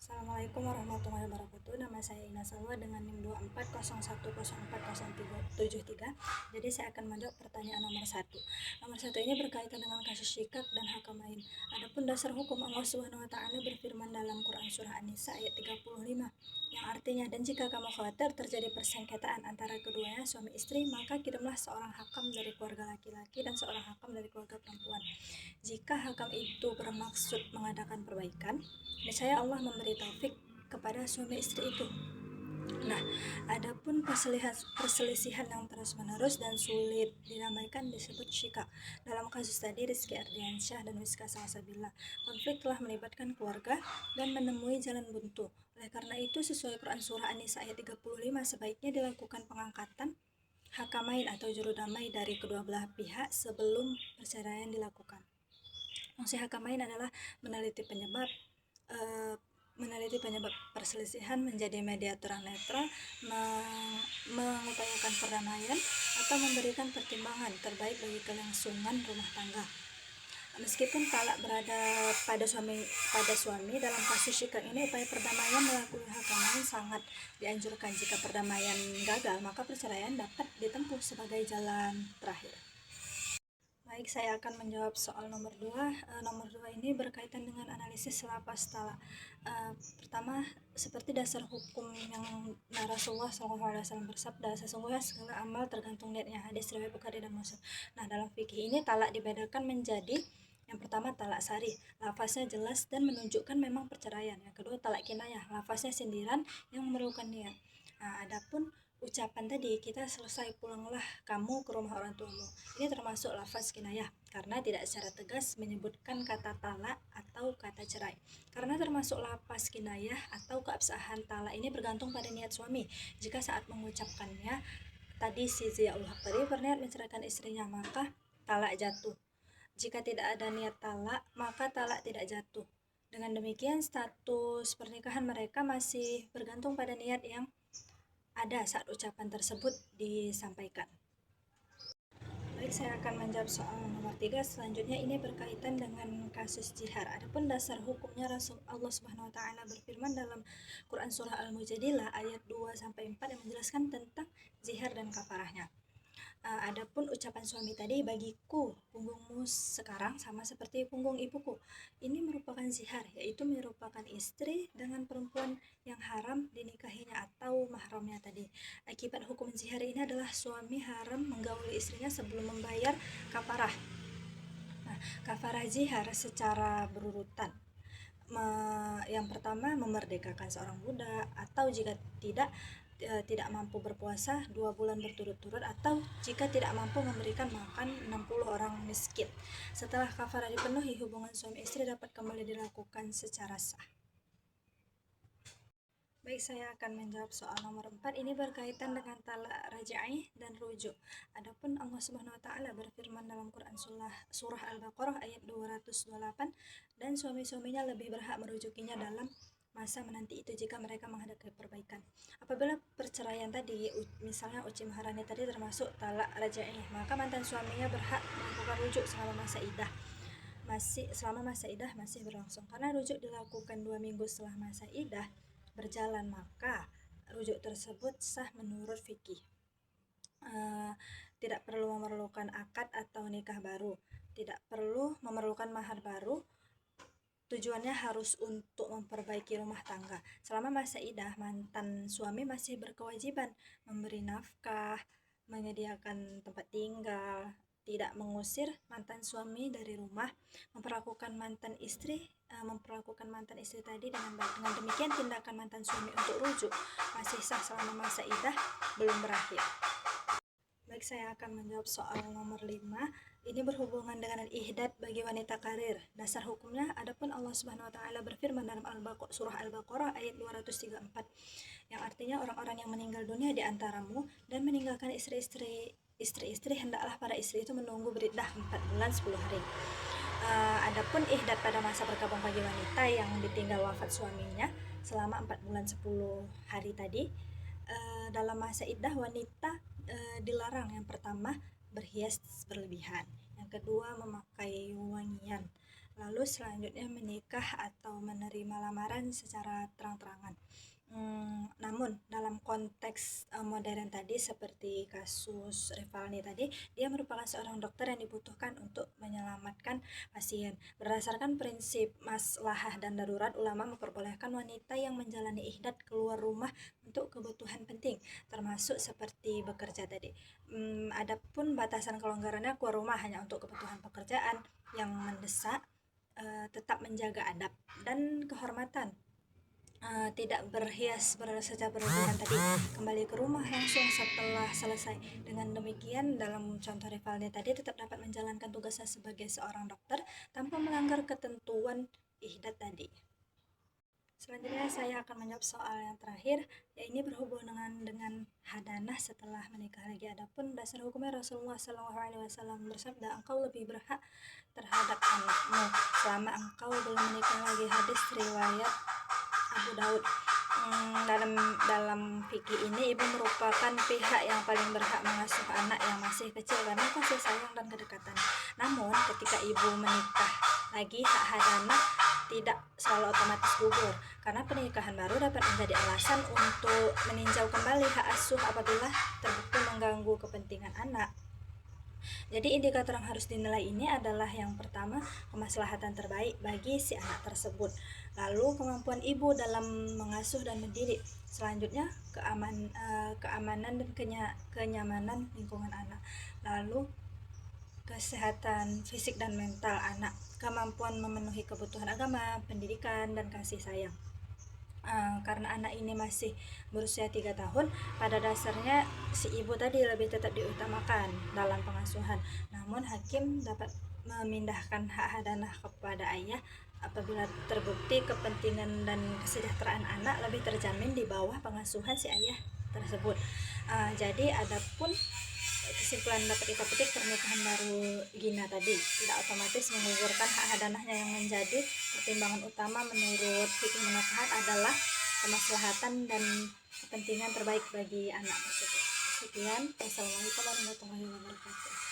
Assalamualaikum warahmatullahi wabarakatuh. Nama saya Ina Salwa dengan NIM 2401040473. Jadi saya akan menjawab pertanyaan nomor 1. Nomor 1 ini berkaitan dengan kasus syikak dan hakamain. Adapun dasar hukum, Allah Subhanahu wa taala berfirman dalam Quran surah An-Nisa ayat 35 yang artinya, dan jika kamu khawatir terjadi persengketaan antara keduanya suami istri, maka kirimlah seorang hakam dari keluarga laki-laki dan seorang hakam dari keluarga perempuan. Jika hakam itu bermaksud mengadakan perbaikan, niscaya Allah memberi taufik kepada suami istri itu. Nah, adapun perselisihan yang terus-menerus dan sulit didamaikan disebut syikak. Dalam kasus tadi Rizky Ardiansyah dan Wiska Salsabila, konflik telah melibatkan keluarga dan menemui jalan buntu. Oleh karena itu, sesuai Quran surah An-Nisa ayat 35, sebaiknya dilakukan pengangkatan hakamain atau juru damai dari kedua belah pihak sebelum perceraian dilakukan. Fungsi hakamain adalah meneliti penyebab perselisihan, menjadi mediator yang netral, mengupayakan perdamaian, atau memberikan pertimbangan terbaik bagi kelangsungan rumah tangga. Meskipun talak berada pada suami dalam kasus syikak ini, upaya perdamaian melalui hakamain sangat dianjurkan. Jika perdamaian gagal, maka perceraian dapat ditempuh sebagai jalan terakhir. Baik, saya akan menjawab soal nomor 2. Nomor 2 ini berkaitan dengan analisis lapas talak. Pertama, seperti dasar hukum yang Rasulullah SAW bersabda, sesungguhnya segala amal tergantung niatnya. Hadis riwayat Bukhari dan Muslim. Nah, dalam fikih ini talak dibedakan menjadi yang pertama talak sari, lafaznya jelas dan menunjukkan memang perceraian. Yang kedua talak kinayah, lafaznya sindiran yang memerlukan niat. Nah, adapun ucapan tadi, kita selesai pulanglah kamu ke rumah orang tuamu, ini termasuk lafaz kinayah karena tidak secara tegas menyebutkan kata talak atau kata cerai. Karena termasuk lafaz kinayah atau keabsahan talak ini bergantung pada niat suami. Jika saat mengucapkannya tadi si Ziaul Haq tadi berniat menceraikan istrinya, maka talak jatuh. Jika tidak ada niat talak, maka talak tidak jatuh. Dengan demikian, status pernikahan mereka masih bergantung pada niat yang ada saat ucapan tersebut disampaikan. Baik, saya akan menjawab soal nomor 3. Selanjutnya ini berkaitan dengan kasus jihar. Adapun dasar hukumnya, Allah Subhanahu wa taala berfirman dalam Quran surah Al-Mujadilah ayat 2-4 yang menjelaskan tentang jihar dan kafarahnya. Adapun ucapan suami tadi, bagiku punggungmu sekarang sama seperti punggung ibuku, ini merupakan zihar, yaitu merupakan istri dengan perempuan yang haram dinikahinya atau mahramnya tadi. Akibat hukum zihar ini adalah suami haram menggauli istrinya sebelum membayar kafarah. Nah, kafarah zihar secara berurutan. Yang pertama, memerdekakan seorang budak, atau jika tidak mampu berpuasa 2 bulan berturut-turut, atau jika tidak mampu memberikan makan 60 orang miskin. Setelah kafarah dipenuhi, hubungan suami istri dapat kembali dilakukan secara sah. Baik, saya akan menjawab soal nomor 4. Ini berkaitan dengan talak raj'i dan rujuk. Adapun Allah Subhanahu wa taala berfirman dalam Quran surah Al-Baqarah ayat 228, dan suami-suaminya lebih berhak merujukinya dalam masa menanti itu jika mereka menghadapi perbaikan. Apabila perceraian tadi, misalnya Uci Maharani tadi termasuk talak raj'i, maka mantan suaminya berhak melakukan rujuk selama masa idah masih berlangsung. Karena rujuk dilakukan 2 minggu setelah masa idah berjalan, maka rujuk tersebut sah menurut fikih. Tidak perlu memerlukan akad atau nikah baru, tidak perlu memerlukan mahar baru. Tujuannya harus untuk memperbaiki rumah tangga. Selama masa idah, mantan suami masih berkewajiban memberi nafkah, menyediakan tempat tinggal, tidak mengusir mantan suami dari rumah, memperlakukan mantan istri tadi dengan baik. Dengan demikian, tindakan mantan suami untuk rujuk masih sah selama masa idah belum berakhir. Baik, saya akan menjawab soal nomor 5. Ini berhubungan dengan ihdad bagi wanita karir. Dasar hukumnya, adapun Allah Subhanahu wa taala berfirman dalam surah Al-Baqarah ayat 234 yang artinya, orang-orang yang meninggal dunia di antaramu dan meninggalkan istri-istri, hendaklah para istri itu menunggu beriddah 4 bulan 10 hari. Adapun ihdad pada masa berkabung bagi wanita yang ditinggal wafat suaminya selama 4 bulan 10 hari tadi, dalam masa iddah wanita dilarang, yang pertama berhias berlebihan, yang kedua memakai wangian, Lalu selanjutnya menikah atau menerima lamaran secara terang-terangan. Namun dalam konteks modern tadi seperti kasus Rivalni tadi, dia merupakan seorang dokter yang dibutuhkan untuk menyelamatkan pasien. Berdasarkan prinsip maslahah dan darurat, ulama memperbolehkan wanita yang menjalani ihdad keluar rumah untuk kebutuhan penting, termasuk seperti bekerja tadi. Adapun batasan kelonggarannya, keluar rumah hanya untuk kebutuhan pekerjaan yang mendesak, tetap menjaga adab dan kehormatan, tidak berhias secara berlebihan tadi, kembali ke rumah langsung setelah selesai. Dengan demikian dalam contoh rivalnya tadi tetap dapat menjalankan tugasnya sebagai seorang dokter tanpa melanggar ketentuan ihdad tadi. Selanjutnya saya akan menjawab soal yang terakhir, ya ini berhubungan dengan hadanah setelah menikah lagi. Adapun dasar hukumnya, Rasulullah SAW bersabda, engkau lebih berhak terhadap anakmu selama engkau belum menikah lagi. Hadis riwayat Abu Daud. Dalam fikih ini, ibu merupakan pihak yang paling berhak mengasuh anak yang masih kecil karena kasih sayang dan kedekatan. Namun ketika ibu menikah lagi, hak hadanah tidak selalu otomatis gugur, karena pernikahan baru dapat menjadi alasan untuk meninjau kembali hak asuh apabila terbukti mengganggu kepentingan anak. Jadi indikator yang harus dinilai ini adalah yang pertama, kemaslahatan terbaik bagi si anak tersebut. Lalu kemampuan ibu dalam mengasuh dan mendidik. Selanjutnya keamanan dan kenyamanan lingkungan anak. Lalu kesehatan fisik dan mental anak, kemampuan memenuhi kebutuhan agama, pendidikan, dan kasih sayang. Karena anak ini masih berusia 3 tahun, pada dasarnya si ibu tadi lebih tetap diutamakan dalam pengasuhan. Namun hakim dapat memindahkan hak hadanah kepada ayah apabila terbukti kepentingan dan kesejahteraan anak lebih terjamin di bawah pengasuhan si ayah tersebut. Jadi adapun kesimpulan dapat kita petik, pernikahan baru Gina tadi tidak otomatis menggugurkan hak hadanahnya. Yang menjadi pertimbangan utama menurut fikih menakahan adalah kemaslahatan dan kepentingan terbaik bagi anak tersebut. Sekian, wassalamualaikum warahmatullahi wabarakatuh.